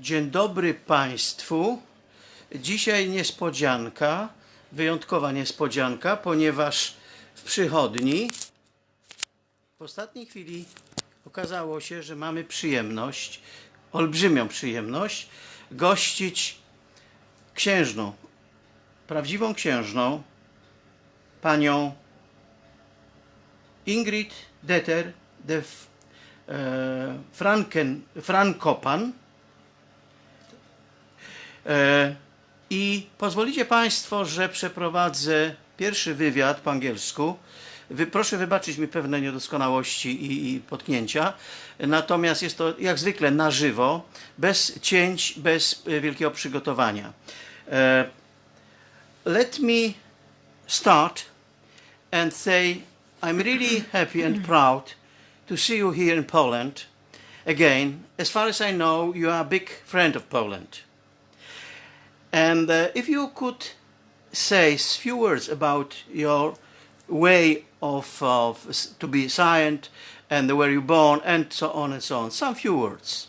Dzień dobry Państwu. Dzisiaj niespodzianka, wyjątkowa niespodzianka, ponieważ w przychodni w ostatniej chwili okazało się, że mamy przyjemność, olbrzymią przyjemność, gościć księżną, prawdziwą księżną, panią Ingrid Detter de Frankopan. I pozwolicie Państwo, że przeprowadzę pierwszy wywiad po angielsku. Proszę wybaczyć mi pewne niedoskonałości i potknięcia, natomiast jest to jak zwykle na żywo, bez cięć, bez wielkiego przygotowania. Let me start and say I'm really happy and proud to see you here in Poland again. As far as I know, you are a big friend of Poland. And if you could say a few words about your way of to be science and where you born and so on and so on. Some few words.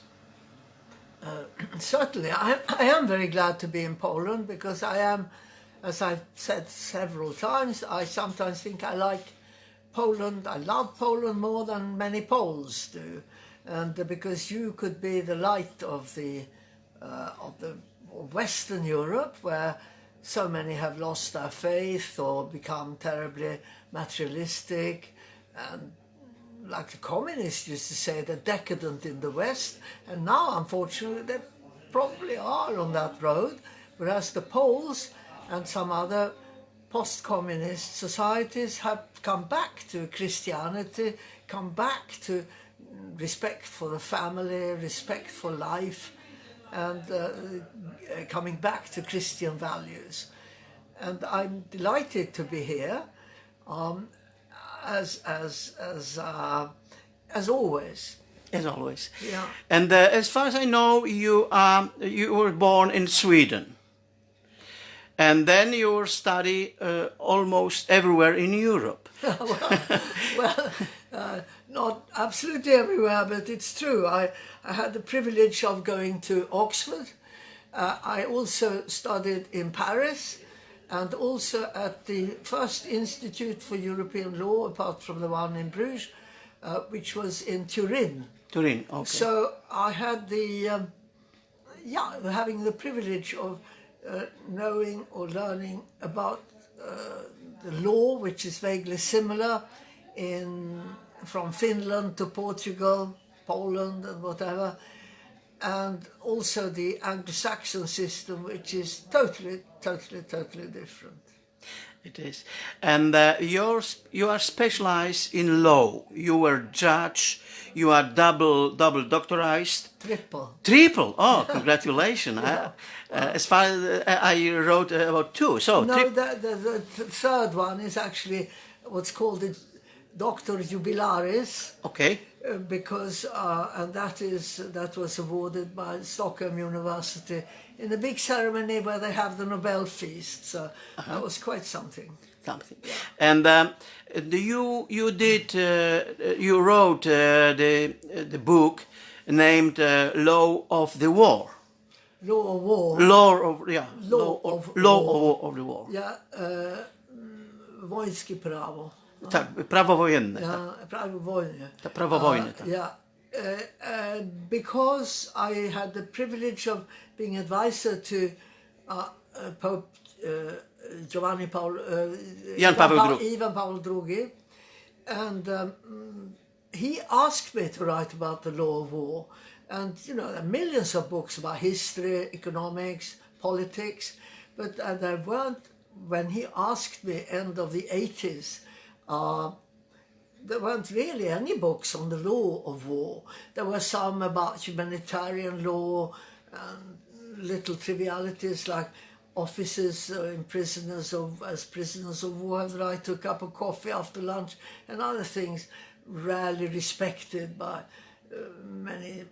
Certainly. I am very glad to be in Poland because I am, as I've said several times, I sometimes think I like Poland, I love Poland more than many Poles do. And because you could be the light of the Western Europe, where so many have lost their faith or become terribly materialistic, and like the communists used to say, they're decadent in the West, and now unfortunately they probably are on that road, whereas the Poles and some other post-communist societies have come back to Christianity, come back to respect for the family, respect for life, and coming back to Christian values. And I'm delighted to be here, as always. As always. Yeah. And as far as I know, you were born in Sweden. And then you study almost everywhere in Europe. Not absolutely everywhere, but it's true. I had the privilege of going to Oxford. I also studied in Paris and also at the first Institute for European Law, apart from the one in Bruges, which was in Turin. Turin, okay. So I had having the privilege of knowing or learning about the law, which is vaguely similar from Finland to Portugal, Poland and whatever, and also the Anglo-Saxon system, which is totally different. It is. And you are specialized in law. You were judge. You are double doctorized. Triple. Oh, congratulations. As far as I wrote about two. So no, the third one is actually what's called the Doctor Jubilaris. Okay. Because and that was awarded by Stockholm University in a big ceremony where they have the Nobel feast. So that was quite something. Something. And you wrote the book named Law of the War. Law of War. Law of the War. Yeah, wojskie prawo. Tak, prawo wojenne. Ja, prawo wojny. Prawo wojny, tak. Yeah. Because I had the privilege of being advisor to Pope Jan Paweł II, and he asked me to write about the law of war. And you know, there are millions of books about history, economics, politics, but there weren't, when he asked me end of the 80s, there weren't really any books on the law of war. There were some about humanitarian law and little trivialities like officers as prisoners of war have the right to a cup of coffee after lunch and other things rarely respected by many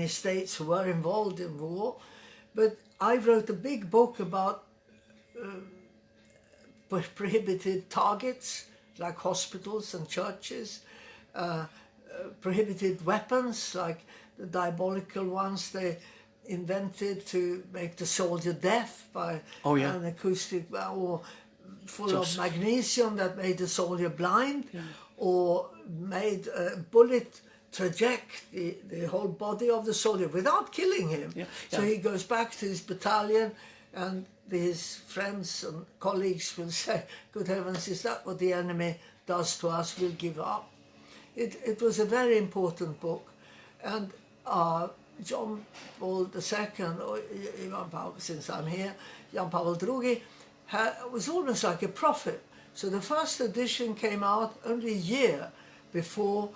states who were involved in war. But I wrote a big book about prohibited targets like hospitals and churches, prohibited weapons like the diabolical ones they invented to make the soldier deaf by an acoustic, or full of magnesium that made the soldier blind, or made a bullet traject the whole body of the soldier without killing him. So he goes back to his battalion, and his friends and colleagues will say, good heavens, is that what the enemy does to us? We'll give up. It was a very important book. And John Paul II, or Jan Paul, since I'm here, Jan Paul II, was almost like a prophet. So the first edition came out only a year before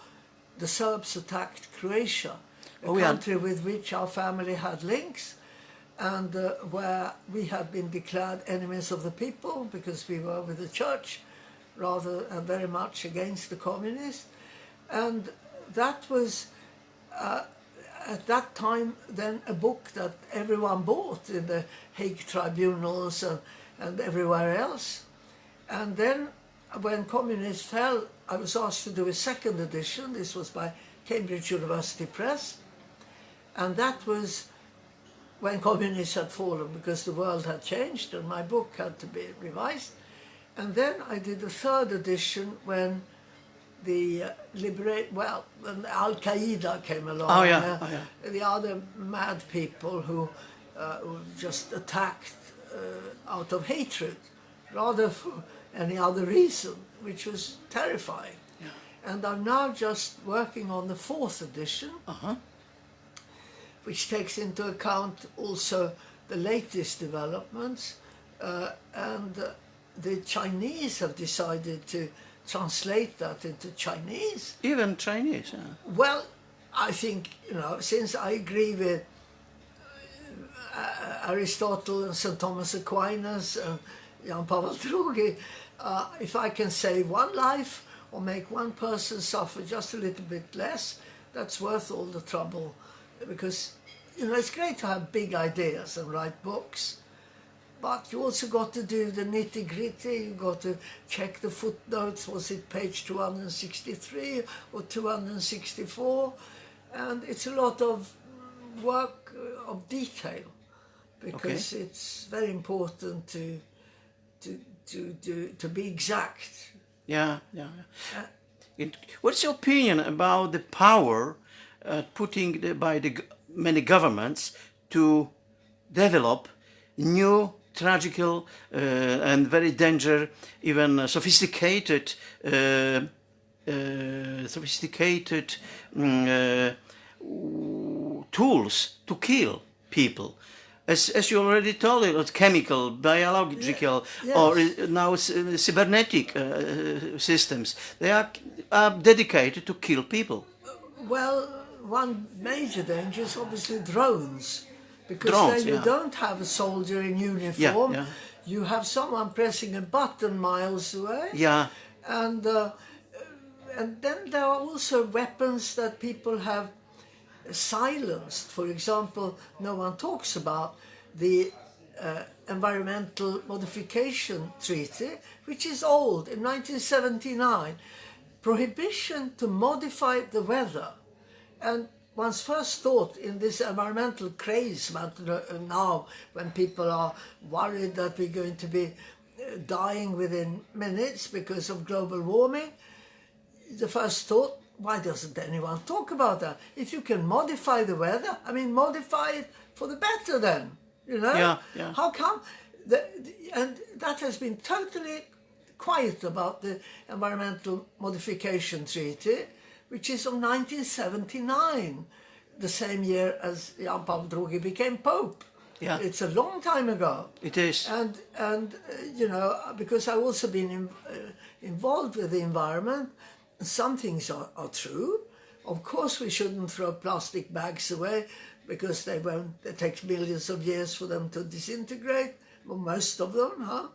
the Serbs attacked Croatia, a country with which our family had links, and where we had been declared enemies of the people because we were with the church, rather and very much against the communists. And that was, at that time, then a book that everyone bought in the Hague tribunals and everywhere else. And then when communists fell, I was asked to do a second edition. This was by Cambridge University Press. And that was when communists had fallen, because the world had changed and my book had to be revised. And then I did a third edition when the when Al-Qaeda came along. The other mad people who just attacked out of hatred, rather for any other reason, which was terrifying. And I'm now just working on the fourth edition, which takes into account also the latest developments. And the Chinese have decided to translate that into Chinese. Even Chinese, Well, I think, since I agree with Aristotle and St. Thomas Aquinas and Jan Paul II, if I can save one life or make one person suffer just a little bit less, that's worth all the trouble. Because, it's great to have big ideas and write books, but you also got to do the nitty-gritty. You got to check the footnotes. Was it page 263 or 264? And it's a lot of work of detail, because it's very important to be exact. What's your opinion about the power by the many governments to develop new, tragical and very dangerous, even sophisticated tools to kill people? As you already told it, chemical, biological, or now cybernetic systems, they are dedicated to kill people. Well, one major danger is obviously drones, because then you don't have a soldier in uniform. You have someone pressing a button miles away. And then there are also weapons that people have silenced. For example, no one talks about the Environmental Modification Treaty, which is old, in 1979. Prohibition to modify the weather. And one's first thought in this environmental craze now, when people are worried that we're going to be dying within minutes because of global warming, the first thought, why doesn't anyone talk about that? If you can modify the weather, modify it for the better then, How come? And that has been totally quiet about the Environmental Modification Treaty, which is of 1979, the same year as Jan Paul II became Pope. It's a long time ago. It is. And because I've also been involved with the environment, some things are true. Of course, we shouldn't throw plastic bags away, because it takes millions of years for them to disintegrate, well, most of them,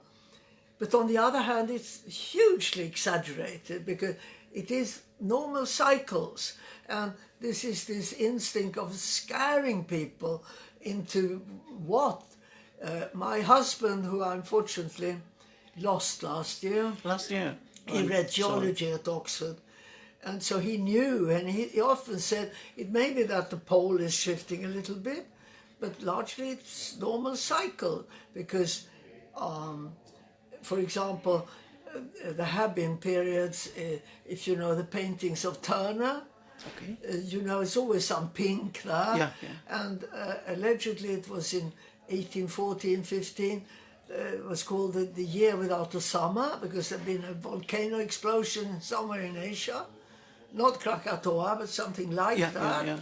But on the other hand, it's hugely exaggerated, because it is normal cycles, and this is this instinct of scaring people into what? My husband, who I unfortunately lost last year. Last year? He read geology at Oxford, And so he knew, and he often said, it may be that the pole is shifting a little bit, but largely it's normal cycle, because, for example, there have been periods, if you know the paintings of Turner, Okay. you know, it's always some pink there. Yeah, yeah. And allegedly it was in 1814, 15, it was called the year without a summer, because there had been a volcano explosion somewhere in Asia. Not Krakatoa, but something like Yeah, that. yeah.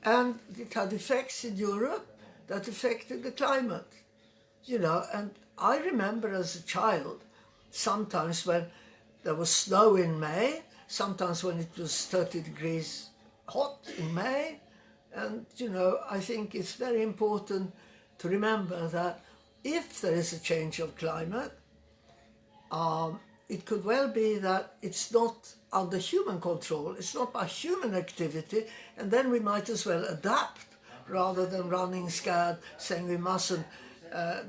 And it had effects in Europe that affected the climate. You know, and I remember as a child, sometimes when there was snow in May, sometimes when it was 30 degrees hot in May. And, you know, I think it's very important to remember that if there is a change of climate, it could well be that it's not under human control, it's not by human activity, and then we might as well adapt rather than running scared, saying we mustn't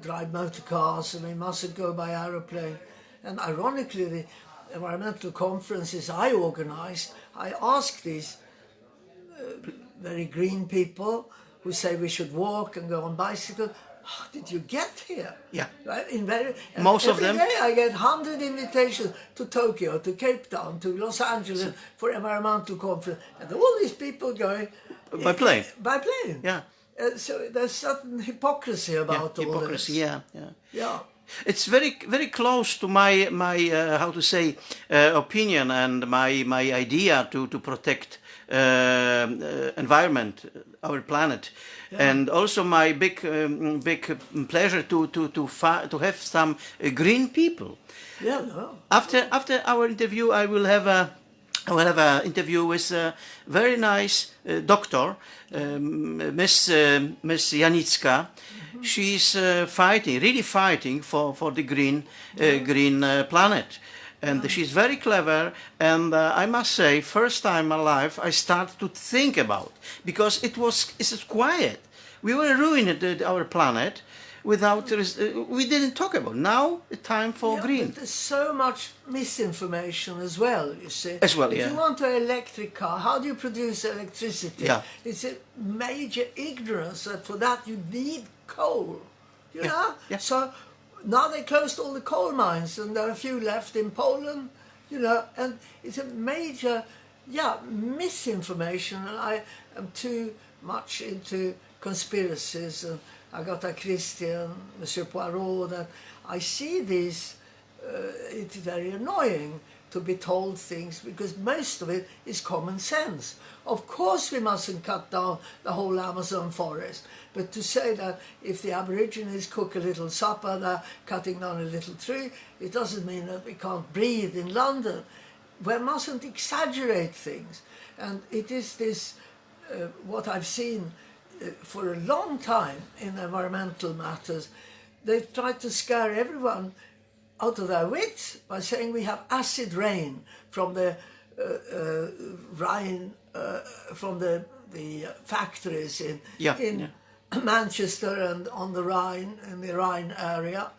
drive motor cars and we mustn't go by aeroplane. And ironically, the environmental conferences I organized, I asked these very green people who say we should walk and go on bicycle, how did you get here? Yeah. Right? Most of them. Every day I get 100 invitations to Tokyo, to Cape Town, to Los Angeles for environmental conference. And all these people going... By plane. By plane. Yeah. So there's certain hypocrisy about all hypocrisy, this. Yeah. It's very, very close to my how to say, opinion and my idea to protect environment, our planet, and also my big pleasure to have some green people. Yeah. No. After our interview, I will have an interview with a very nice doctor, Miss Janicka. She's really fighting for the green planet. And she's very clever, and I must say, first time in my life I started to think about, because it's quiet. We were ruining our planet without, we didn't talk about. Now it's time for green. But there's so much misinformation as well, you see. As well, yeah. If you want an electric car, how do you produce electricity? Yeah. It's a major ignorance that for that you need coal, you know? Yeah. So now they closed all the coal mines and there are a few left in Poland, you know, and it's a major, misinformation, and I am too much into conspiracies and Agatha Christie and Monsieur Poirot, that I see these, it's very annoying to be told things, because most of it is common sense. Of course we mustn't cut down the whole Amazon forest, but to say that if the Aborigines cook a little supper, they're cutting down a little tree, it doesn't mean that we can't breathe in London. We mustn't exaggerate things. And it is this, what I've seen for a long time in environmental matters, they've tried to scare everyone out of their wits by saying we have acid rain from the Rhine, from the factories in Manchester and on the Rhine, in the Rhine area.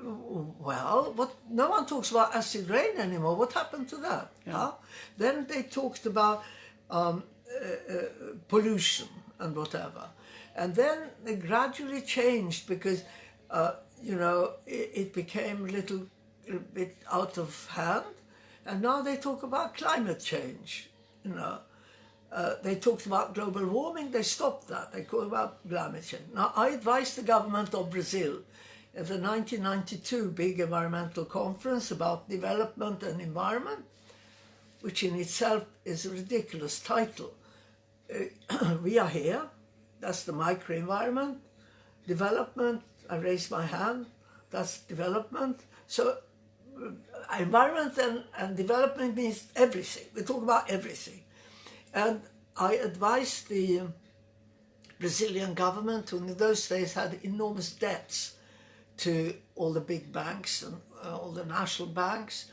Well, no one talks about acid rain anymore. What happened to that? Yeah. Huh? Then they talked about pollution and whatever. And then they gradually changed because, you know, it became a little bit out of hand. And now they talk about climate change, you know. They talked about global warming, they stopped that. They talked about climate change. Now, I advised the government of Brazil at the 1992 big environmental conference about development and environment, which in itself is a ridiculous title. We are here, that's the microenvironment. Development, I raised my hand, that's development. So environment and development means everything. We talk about everything. And I advised the Brazilian government, who in those days had enormous debts to all the big banks and all the national banks.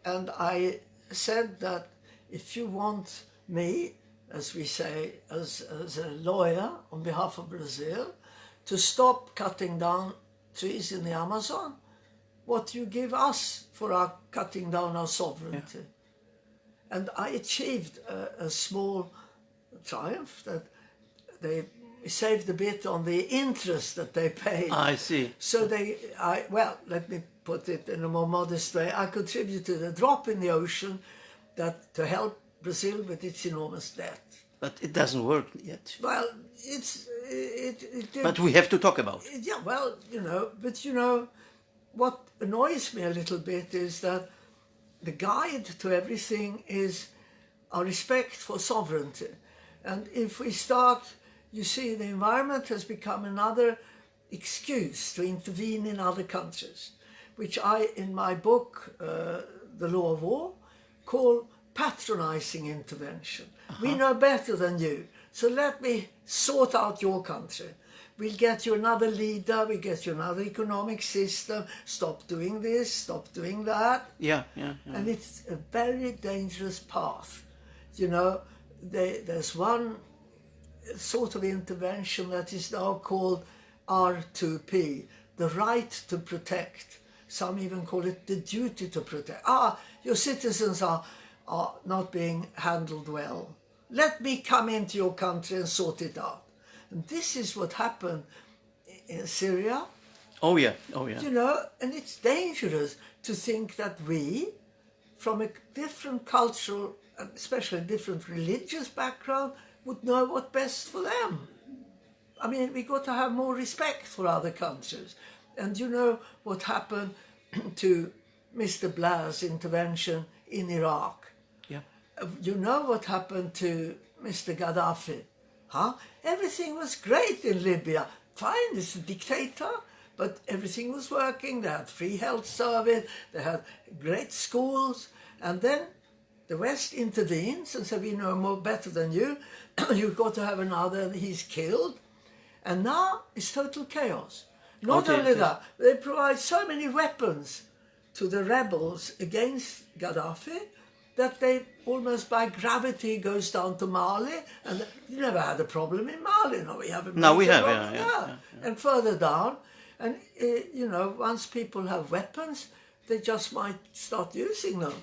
And I said that if you want me, as we say, as a lawyer on behalf of Brazil, to stop cutting down trees in the Amazon, what do you give us for our cutting down our sovereignty? And I achieved a small triumph that they saved a bit on the interest that they paid. I see. So well, let me put it in a more modest way. I contributed a drop in the ocean to help Brazil with its enormous debt. But it doesn't work yet. Well, But we have to talk about it. Yeah, well, what annoys me a little bit is that the guide to everything is our respect for sovereignty. And if we start, you see, the environment has become another excuse to intervene in other countries, which I, in my book, The Law of War, call patronizing intervention. We know better than you, so let me sort out your country. We'll get you another leader, we'll get you another economic system, stop doing this, stop doing that. Yeah. And it's a very dangerous path. There's one sort of intervention that is now called R2P, the right to protect. Some even call it the duty to protect. Your citizens are not being handled well. Let me come into your country and sort it out. And this is what happened in Syria. Oh yeah. And it's dangerous to think that we, from a different cultural, and especially different religious background, would know what's best for them. I mean, we got to have more respect for other countries. And you know what happened to Mr. Blair's intervention in Iraq? Yeah. You know what happened to Mr. Gaddafi? Everything was great in Libya. Fine, it's a dictator, but everything was working. They had free health service, they had great schools, and then the West intervenes and said, we know more better than you. You've got to have another, and he's killed. And now it's total chaos. Not only that, they provide so many weapons to the rebels against Gaddafi that they almost by gravity goes down to Mali, and you never had a problem in Mali. Now we have a yeah. And further down, and once people have weapons, they just might start using them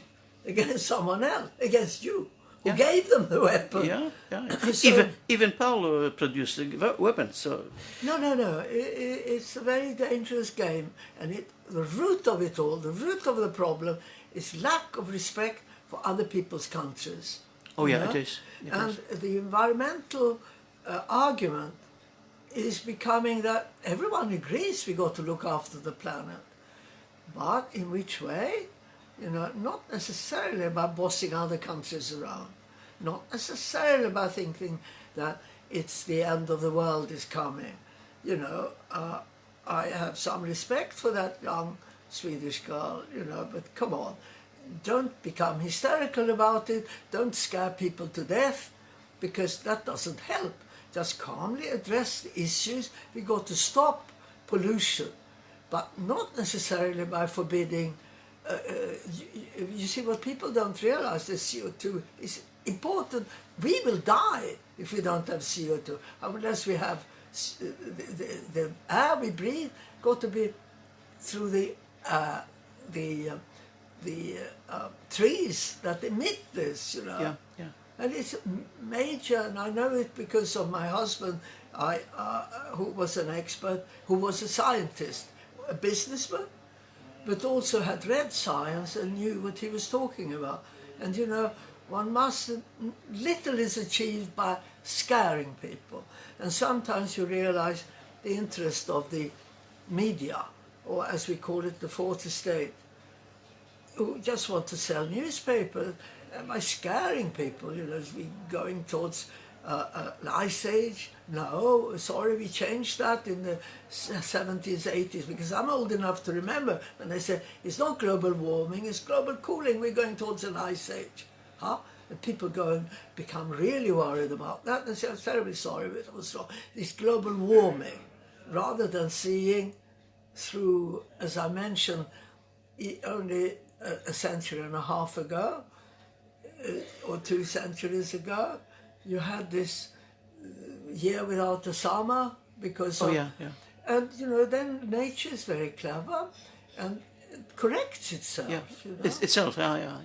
against someone else, against you, who gave them the weapon. Yeah. So, even Paul produced weapons. So No. It's a very dangerous game, and the root of it all, the root of the problem, is lack of respect for other people's countries. It is. And the environmental argument is becoming that everyone agrees we got to look after the planet. But in which way? Not necessarily by bossing other countries around. Not necessarily by thinking that it's the end of the world is coming. I have some respect for that young Swedish girl, but come on. Don't become hysterical about it. Don't scare people to death, because that doesn't help. Just calmly address the issues. We got to stop pollution, but not necessarily by forbidding. You see, what people don't realize is CO2 is important. We will die if we don't have CO2, unless we have the air we breathe got to be through the trees that emit this, Yeah. And it's major, and I know it because of my husband, who was an expert, who was a scientist, a businessman, but also had read science and knew what he was talking about. And little is achieved by scaring people. And sometimes you realize the interest of the media, or as we call it, the fourth estate, who just want to sell newspapers by scaring people, as we going towards an ice age. No, sorry, we changed that in the 70s, 80s, because I'm old enough to remember when they said, it's not global warming, it's global cooling, we're going towards an ice age. And people go and become really worried about that and say, I'm terribly sorry, but it was wrong. It's global warming, rather than seeing through, as I mentioned, only a century and a half ago, or 2 centuries ago, you had this year without a summer because of... And, then nature is very clever and it corrects itself. It's itself, yeah.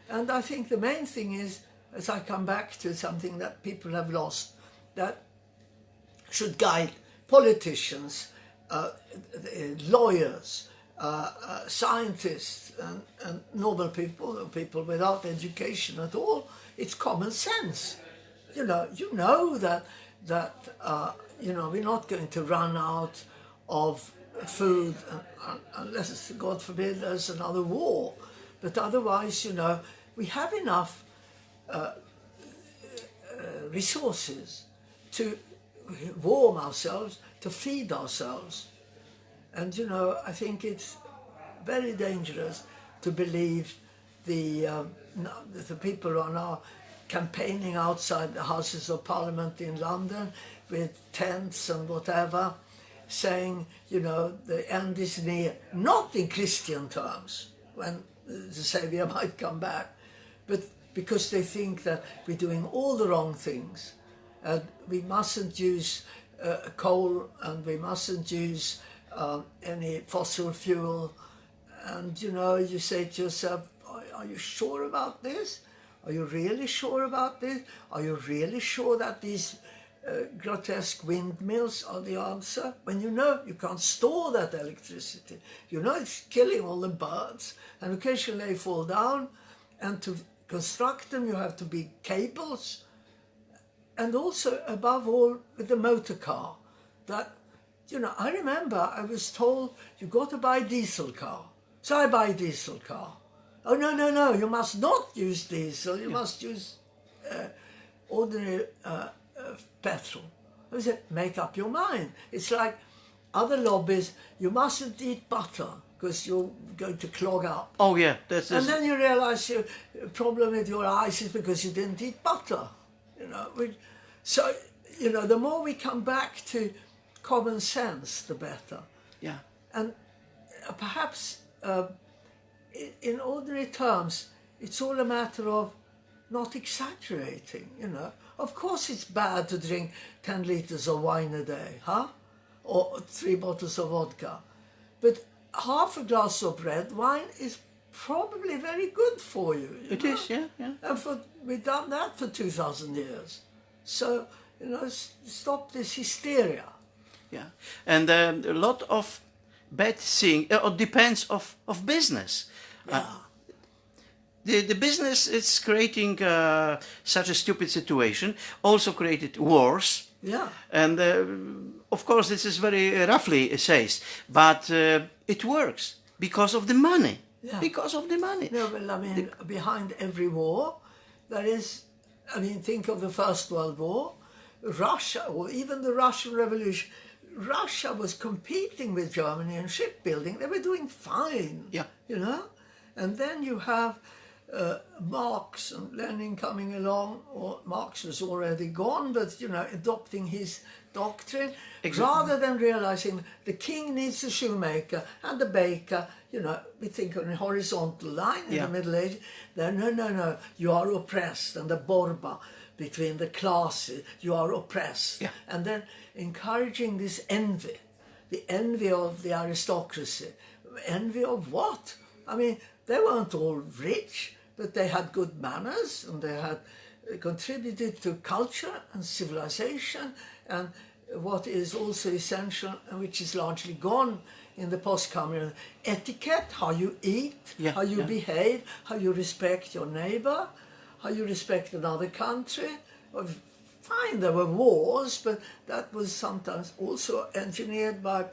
And I think the main thing is, as I come back to something that people have lost, that should guide politicians, lawyers, scientists, and normal people, people without education at all. It's common sense. You know that we're not going to run out of food unless, God forbid, there's another war. But otherwise, we have enough resources to warm ourselves, to feed ourselves. And, I think it's very dangerous to believe the people who are now campaigning outside the Houses of Parliament in London with tents and whatever, saying, the end is near, not in Christian terms, when the Saviour might come back, but because they think that we're doing all the wrong things. And we mustn't use coal, and we mustn't use any fossil fuel. And, you say to yourself, are you sure about this? Are you really sure about this? Are you really sure that these grotesque windmills are the answer? When you can't store that electricity. It's killing all the birds, and occasionally they fall down, and to construct them you have to be cables. And also, above all, with the motor car, that, I remember I was told, you got to buy a diesel car. So I buy a diesel car. Oh, no, you must not use diesel, you must use ordinary petrol. I said, make up your mind. It's like other lobbies, you mustn't eat butter because you're going to clog up. Oh, yeah. And then you realize your problem with your eyes is because you didn't eat butter. So, the more we come back to common sense, the better. Yeah. And perhaps in ordinary terms, it's all a matter of not exaggerating, Of course it's bad to drink 10 liters of wine a day, or 3 bottles of vodka. But half a glass of red wine is probably very good for you. It is, yeah. And we've done that for 2,000 years. So, stop this hysteria. Yeah, and a lot of bad things depends of business. Yeah. The business is creating such a stupid situation, also created wars. Yeah. And of course this is very roughly says, but it works because of the money. Yeah. Because of the money. No, well, behind every war, there is, think of the First World War, Russia, or even the Russian Revolution. Russia was competing with Germany in shipbuilding. They were doing fine. Yeah. And then you have Marx and Lenin coming along, or Marx was already gone, but, adopting his doctrine, exactly. Rather than realizing the king needs a shoemaker and a baker, we think on a horizontal line in the Middle Ages. No, you are oppressed, and the borba between the classes, you are oppressed. Yeah. And then encouraging this envy, the envy of the aristocracy. Envy of what? They weren't all rich, but they had good manners, and they had contributed to culture and civilization, and what is also essential, and which is largely gone in the post-communal, etiquette, how you eat, how you behave, how you respect your neighbor, how you respect another country. Well, fine, there were wars, but that was sometimes also engineered by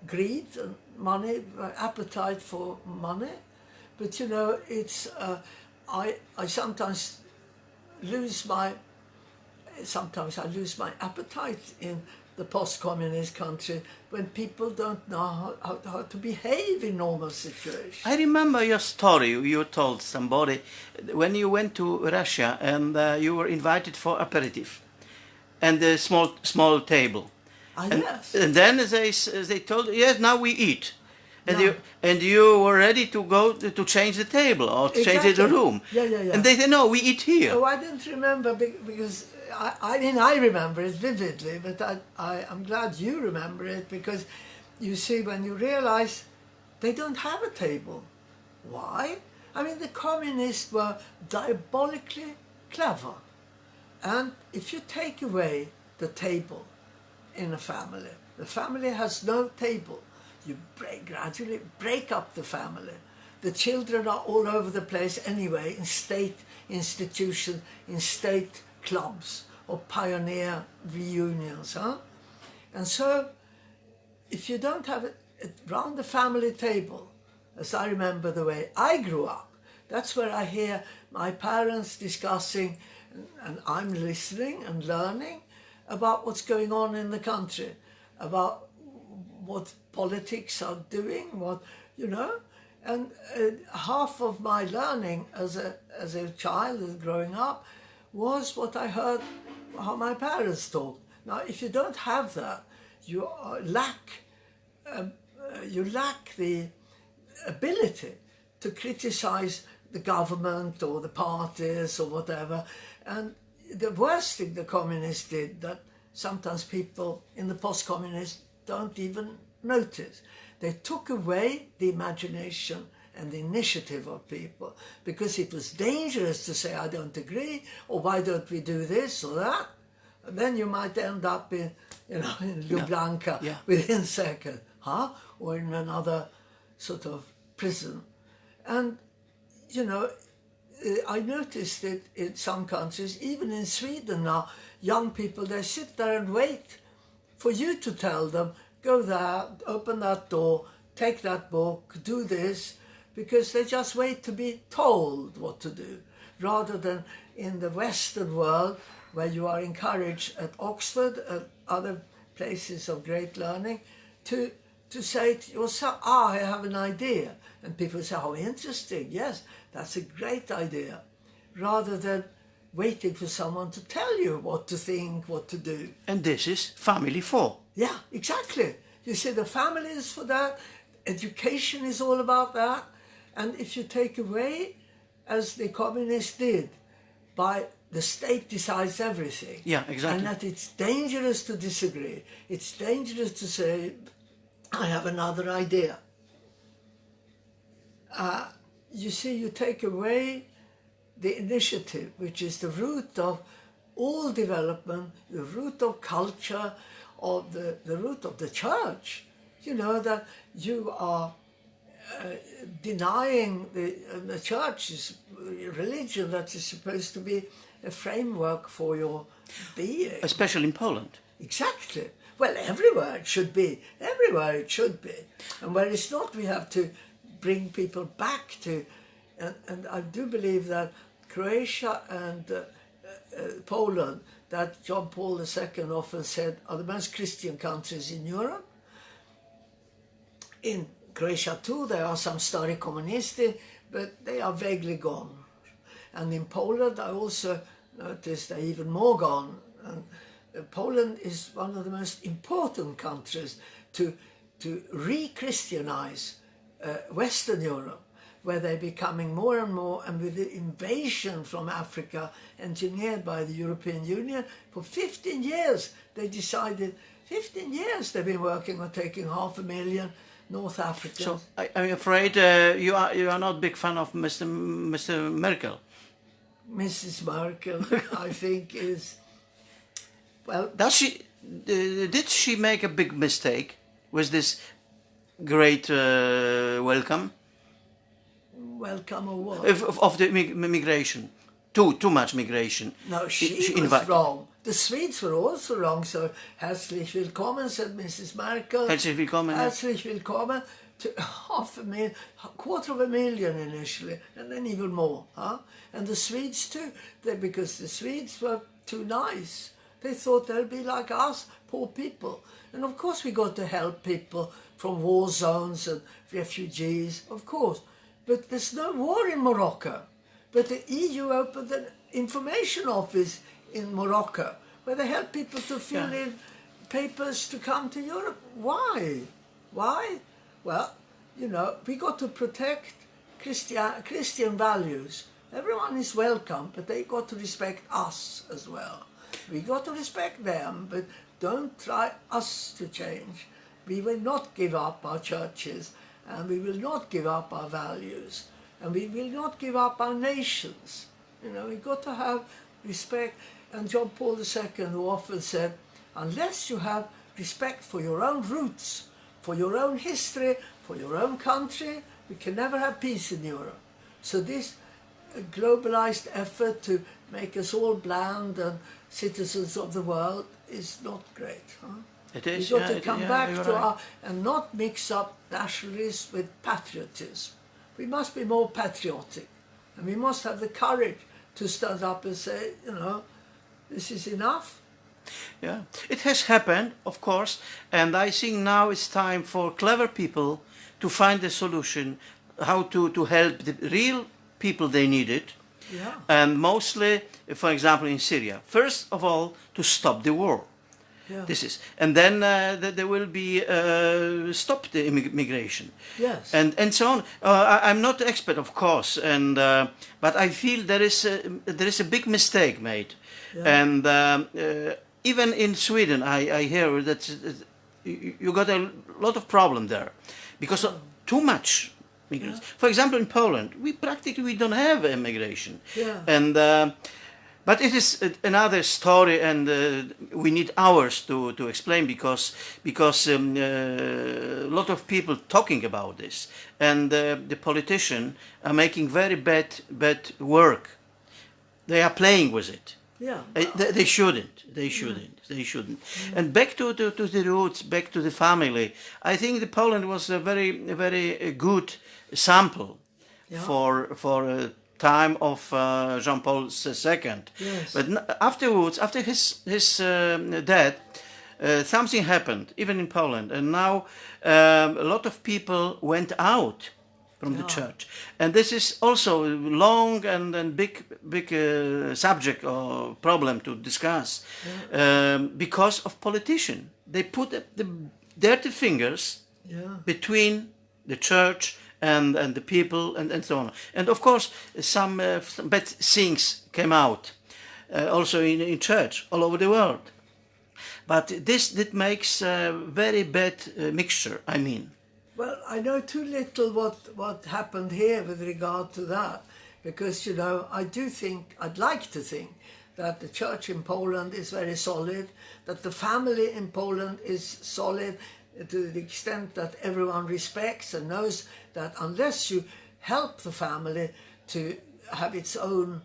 greed and money, by appetite for money. But it's I sometimes lose my appetite in the post-communist country when people don't know how to behave in normal situations. I remember your story you told somebody when you went to Russia and you were invited for aperitif and a small table. Yes. And then they told you, yes, now we eat. And you were ready to go to change the table or to change the room. Yeah. And they said, no, we eat here. Oh, I didn't remember because, I remember it vividly, but I'm glad you remember it, because you see, when you realize they don't have a table. Why? I mean, the communists were diabolically clever. And if you take away the table in a family, the family has no table. You gradually break up the family. The children are all over the place anyway, in state institutions, in state clubs, or pioneer reunions. And so, if you don't have it around the family table, as I remember the way I grew up, that's where I hear my parents discussing, and I'm listening and learning about what's going on in the country, about what politics are doing, what, and half of my learning as a child growing up was what I heard how my parents talked. Now, if you don't have that, you lack the ability to criticize the government or the parties or whatever. And the worst thing the communists did, that sometimes people in the post-communists don't even notice, they took away the imagination and the initiative of people, because it was dangerous to say, I don't agree, or why don't we do this or that? And then you might end up in Lublanka within seconds, or in another sort of prison. And, I noticed it in some countries, even in Sweden now, young people, they sit there and wait for you to tell them, go there, open that door, take that book, do this, because they just wait to be told what to do, rather than in the Western world, where you are encouraged at Oxford and other places of great learning to say to yourself, I have an idea. And people say, oh, interesting, yes, that's a great idea, rather than waiting for someone to tell you what to think, what to do. And this is family for. Yeah, exactly. You see, the family is for that, education is all about that, and if you take away, as the communists did, by the state decides everything. Yeah, exactly. And that it's dangerous to disagree. It's dangerous to say, I have another idea. You see, you take away the initiative, which is the root of all development, the root of culture, or the root of the church. That you are denying the church is a religion that is supposed to be a framework for your being. Especially in Poland. Exactly. Well, everywhere it should be. Everywhere it should be. And where it's not, we have to bring people back to... And I do believe that Croatia and Poland, that John Paul II often said, are the most Christian countries in Europe. In Croatia too, there are some stare komunisti, but they are vaguely gone. And in Poland, I also noticed they're even more gone. And Poland is one of the most important countries to re-Christianize Western Europe, where they're becoming more and more, and with the invasion from Africa engineered by the European Union, for 15 years they decided, 15 years they've been working on taking 500,000 North Africans. So I'm afraid you are not a big fan of Mr. Merkel. Mrs. Merkel, I think, is, well... Did she make a big mistake with this great welcome? Welcome or what? Of the migration. Too much migration. No, she was wrong. The Swedes were also wrong, so herzlich willkommen, said Mrs. Merkel. Herzlich willkommen. Herzlich willkommen to 500,000, 250,000 initially, and then even more. And the Swedes too, because the Swedes were too nice. They thought they'll be like us, poor people. And of course we got to help people from war zones and refugees, of course. But there's no war in Morocco. But the EU opened an information office in Morocco where they help people to fill in papers to come to Europe. Why? Why? Well, we got to protect Christian values. Everyone is welcome, but they got to respect us as well. We got to respect them, but don't try us to change. We will not give up our churches, and we will not give up our values. And we will not give up our nations. You know, we've got to have respect. And John Paul II, who often said, unless you have respect for your own roots, for your own history, for your own country, we can never have peace in Europe. So this globalized effort to make us all bland and citizens of the world is not great. Huh? It is. We've got to come back to right. and not mix up nationalism with patriotism. We must be more patriotic, and we must have the courage to stand up and say, you know, this is enough. Yeah, it has happened, of course, and I think now it's time for clever people to find a solution, how to help the real people they need it, Yeah. and mostly, for example, in Syria. First of all, to stop the war. Yeah. This is, and then there will be stop the immigration. Yes. And so on. I'm not an expert, of course, and but I feel there is a big mistake made, Yeah. and even in Sweden, I hear that you got a lot of problem there because of too much migrants. Yeah. For example, in Poland, we don't have immigration, Yeah. and. But it is another story, and we need hours to explain because a lot of people talking about this, and the politicians are making very bad work. They are playing with it. Yeah. They shouldn't. They shouldn't. They shouldn't. And back to the roots, back to the family. I think the Poland was a very good sample Yeah. for time of Jean Paul II. Yes. But afterwards, after his death, something happened, even in Poland, and now a lot of people went out from the church, and this is also a long and big subject or problem to discuss, because of politicians. They put the dirty fingers between the church and the people and so on. And of course, some bad things came out, also in church all over the world. But that makes a very bad mixture, I mean. Well, I know too little what happened here with regard to that, because, you know, I'd like to think that the church in Poland is very solid, that the family in Poland is solid to the extent that everyone respects and knows that unless you help the family to have its own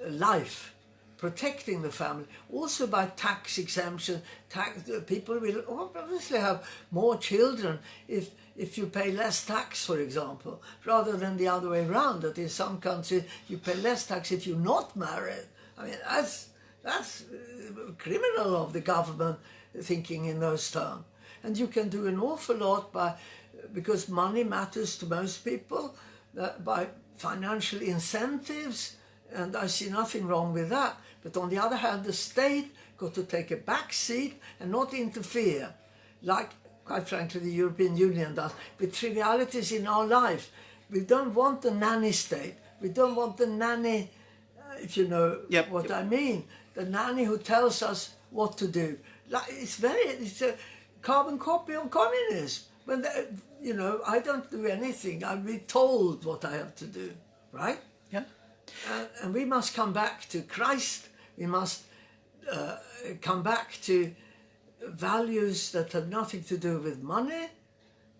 life, protecting the family, also by tax exemption, people will obviously have more children if you pay less tax, for example, rather than the other way around, that in some countries you pay less tax if you're not married. I mean, that's criminal of the government thinking in those terms. And you can do an awful lot because money matters to most people, by financial incentives, and I see nothing wrong with that. But on the other hand, the state got to take a back seat and not interfere, like, quite frankly, the European Union does, with trivialities in our life. We don't want the nanny state. We don't want the nanny, if you know what I mean, the nanny who tells us what to do. It's a carbon copy of communism. When you know, I don't do anything. I'll be told what I have to do, right? Yeah. And we must come back to Christ. We must come back to values that have nothing to do with money.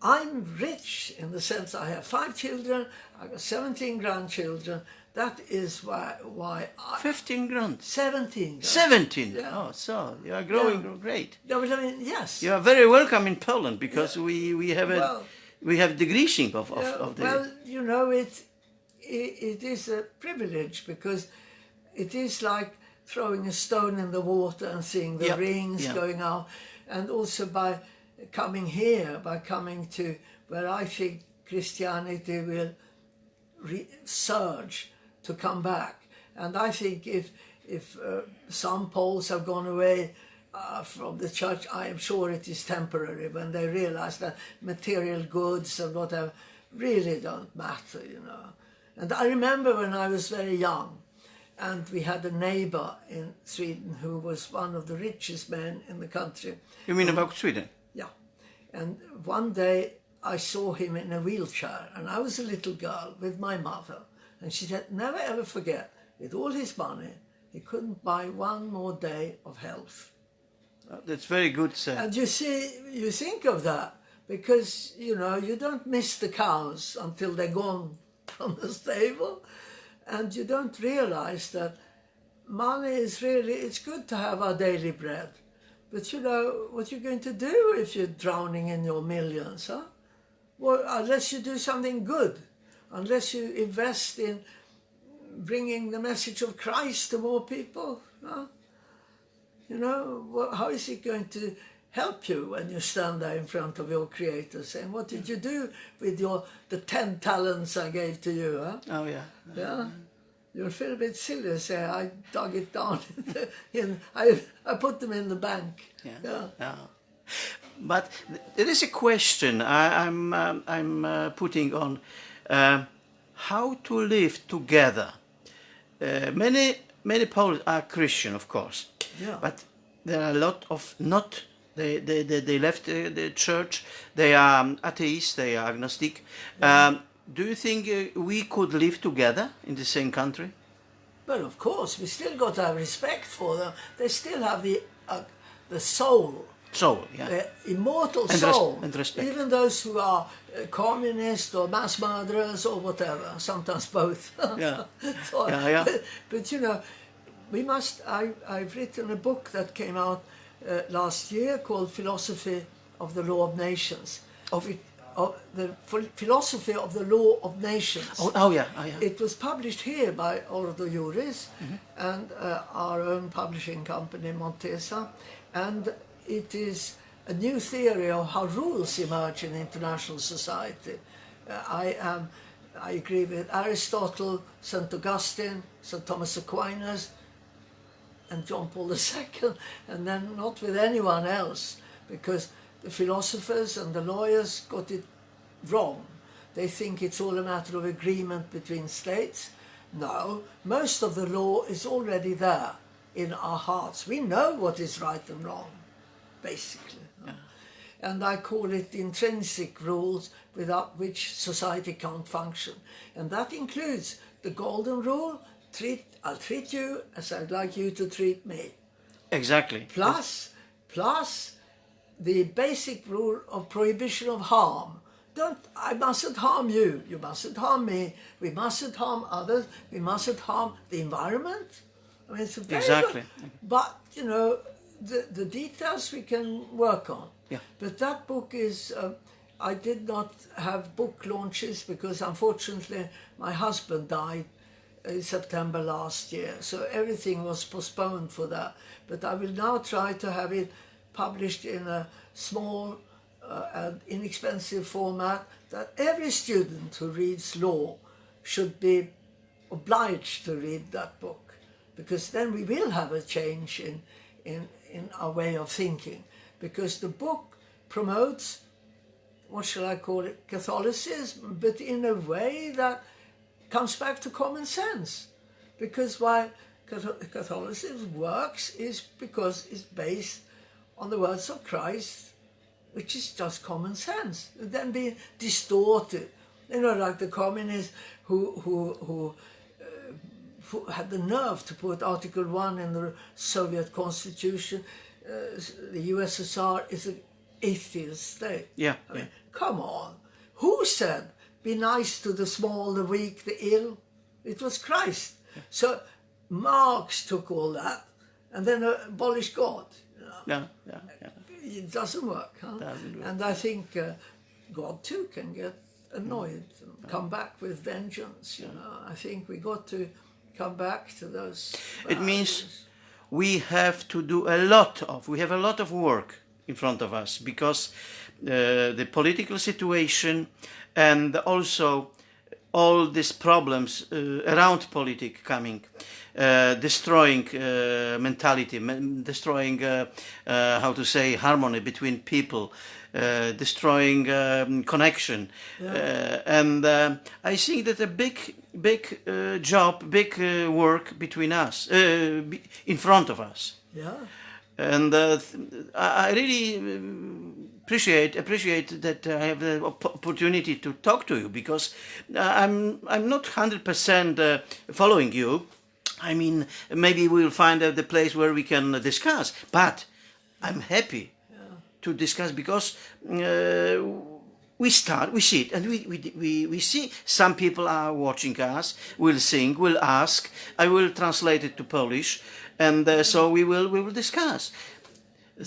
I'm rich in the sense I have 5 children. I've got 17 grandchildren. That is why I... 15 grand. 17. 17. Yeah. Oh, so you are growing great. No, but I mean, yes. You are very welcome in Poland because we have the greasing of the. Well, you know, it is a privilege because it is like throwing a stone in the water and seeing the rings going out, and also by coming here, by coming to where I think Christianity will surge to come back. And I think if some Poles have gone away from the church, I am sure it is temporary when they realize that material goods and whatever really don't matter, you know. And I remember when I was very young, and we had a neighbor in Sweden who was one of the richest men in the country. You mean about Sweden? Yeah. And one day I saw him in a wheelchair, and I was a little girl with my mother, and she said, never ever forget, with all his money, he couldn't buy one more day of health. That's very good, sir. And you see, you think of that, because, you know, you don't miss the cows until they're gone from the stable, and you don't realize that money is really, it's good to have our daily bread, but you know, what you're going to do if you're drowning in your millions, huh? Well, unless you do something good, unless you invest in bringing the message of Christ to more people, huh? You know, how is it going to help you when you stand there in front of your Creator saying, what did you do with the 10 talents I gave to you? Huh? Oh, yeah. Yeah. You'll feel a bit silly, say, I dug it down. I put them in the bank. Yeah. Yeah. Yeah. But there is a question I'm putting on how to live together. Many Poles are Christian, of course, Yeah. but there are a lot of not. They left the church. They are atheists. They are agnostic. Do you think we could live together in the same country? Well, of course, we still got to have respect for them. They still have the soul. Soul, yeah. The immortal And soul. and respect. Even those who are communists or mass murderers or whatever, sometimes both. Yeah. So, Yeah. But you know, we must. I've written a book that came out last year called "Philosophy of the Law of Nations." Of the philosophy of the law of nations. Oh yeah. It was published here by Ordo Juris and our own publishing company, Montesa, and it is a new theory of how rules emerge in international society. I agree with Aristotle, St. Augustine, St. Thomas Aquinas, and John Paul II, and then not with anyone else, because the philosophers and the lawyers got it wrong. They think it's all a matter of agreement between states. No, most of the law is already there in our hearts. We know what is right and wrong, basically. Yeah. And I call it intrinsic rules without which society can't function. And that includes the golden rule, I'll treat you as I'd like you to treat me. Exactly. Plus the basic rule of prohibition of harm. I mustn't harm you, you mustn't harm me, we mustn't harm others, we mustn't harm the environment. I mean, it's a very exactly. But, you know, the details we can work on. Yeah. But that book is, I did not have book launches because unfortunately my husband died in September last year, so everything was postponed for that. But I will now try to have it published in a small and inexpensive format that every student who reads law should be obliged to read that book, because then we will have a change in our way of thinking, because the book promotes, what shall I call it, Catholicism, but in a way that comes back to common sense. Because why Catholicism works is because it's based on the words of Christ, which is just common sense, and then being distorted. You know, like the communists who had the nerve to put Article 1 in the Soviet Constitution. The USSR is an atheist state. Yeah. I mean, come on. Who said, be nice to the small, the weak, the ill? It was Christ. Yeah. So Marx took all that and then abolished God. You know? Yeah. It doesn't work, huh? Doesn't work. And I think God too can get annoyed and come back with vengeance. You know, I think we got to come back to those values. It means we have to do we have a lot of work in front of us, because the political situation and also all these problems around politics coming, destroying mentality, destroying, how to say, harmony between people, destroying connection. Yeah. And I think that a big job, big work between us, in front of us. Yeah. And I really appreciate that I have the opportunity to talk to you, because I'm not 100% following you. I mean, maybe we'll find the place where we can discuss, but I'm happy to discuss, because we sit, and we see some people are watching us, will sing, will ask, I will translate it to Polish, and so we will discuss.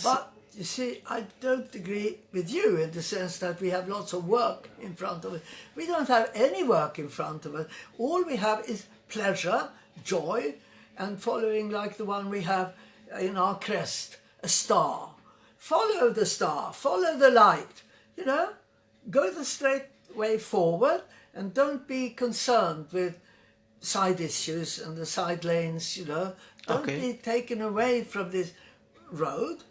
But you see, I don't agree with you in the sense that we have lots of work in front of us. We don't have any work in front of us. All we have is pleasure, joy, and following like the one we have in our crest, a star. Follow the star, follow the light, you know, go the straight way forward, and don't be concerned with side issues and the side lanes, you know. Don't be taken away from this road.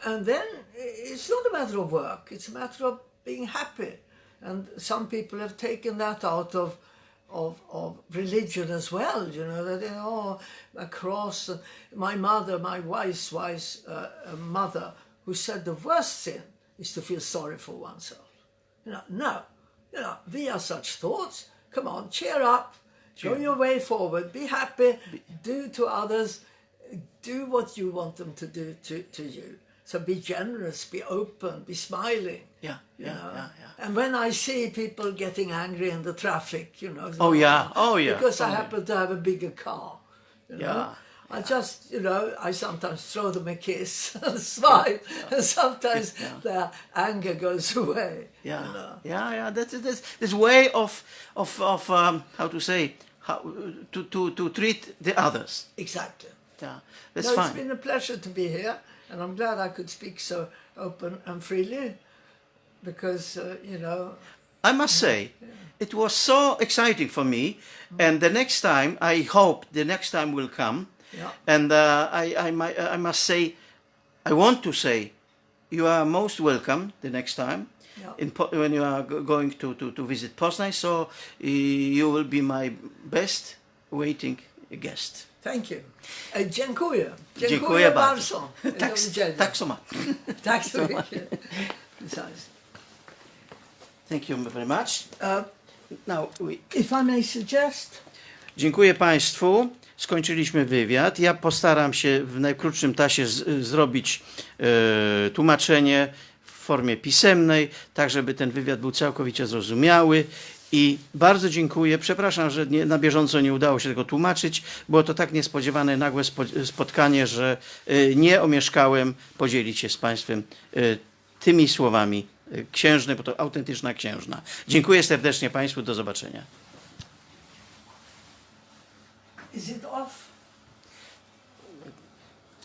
And then it's not a matter of work, it's a matter of being happy. And some people have taken that out of religion as well, you know, that, a cross. My mother, my wife's mother, who said the worst sin is to feel sorry for oneself. No, via such thoughts, come on, cheer up, go your way forward, be happy, do to others, do what you want them to do to you. So be generous, be open, be smiling. Yeah. And when I see people getting angry in the traffic, you know. Because I happen to have a bigger car, you know. I just, I sometimes throw them a kiss and smile, and sometimes their anger goes away. That's this way of how to say, how to treat the others. Exactly. Yeah, that's fine. It's been a pleasure to be here. And I'm glad I could speak so open and freely, because, I must say, it was so exciting for me, and the next time, I hope the next time will come, and I must say, I want to say, you are most welcome the next time, when you are going to visit Poznań, so you will be my best waiting guest. Thank you. Dziękuję. Dziękuję bardzo. Tak so much. Tak so much. Thank you very much. If I may suggest. Dziękuję Państwu. Skończyliśmy wywiad. Ja postaram się w najkrótszym czasie zrobić tłumaczenie w formie pisemnej, tak żeby ten wywiad był całkowicie zrozumiały. I bardzo dziękuję. Przepraszam, że na bieżąco nie udało się tego tłumaczyć. Było to tak niespodziewane, nagłe spotkanie, że nie omieszkałem podzielić się z Państwem tymi słowami. Księżny, bo to autentyczna księżna. Dziękuję serdecznie Państwu. Do zobaczenia. Is it off?